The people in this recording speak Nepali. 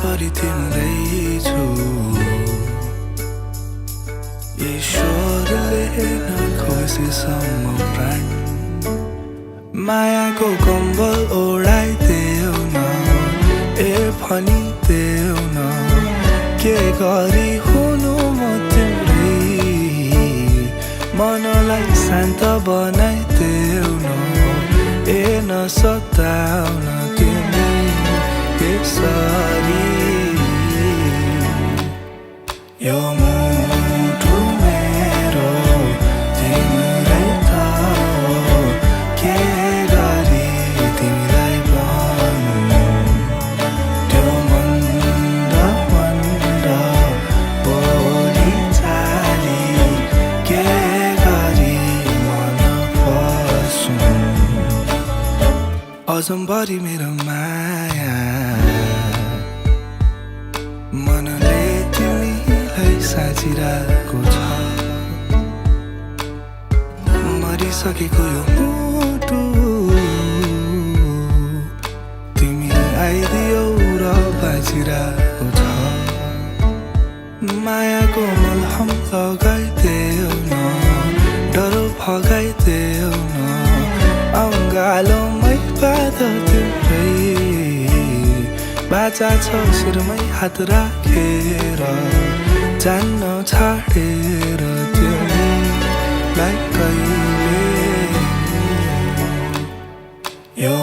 सधैँभरि तिम्रै छु ईश्वरले नखोसेसम्म प्राण मायाको कम्बल ओढाइदेऊ न ए भनिदेऊ न के गरी हुनु म तिम्रै मनलाई शान्त बनाइदेऊ न ए नसताउन तिमी यसरी यो मुटु मेरो तिम्रै त हो के गरी तिमीलाई भन्नु त्यो मन्द मन्द बोली चाली के गरी मन पर्छु अझम्भरि मेरो माया मनले तिमीलाई साँचिरहेको छ मरिसकेको यो मुटु तिमी आइदियौ र बाँचिरहेको छ मायाको मलहम लगाइदेऊ न डरो भगाइदेऊ न अङ्गालोमै बाँध तिम्रै बाचा छ शिरमै हात राखेर जान्न छाडेर तिमीलाई कहिले यो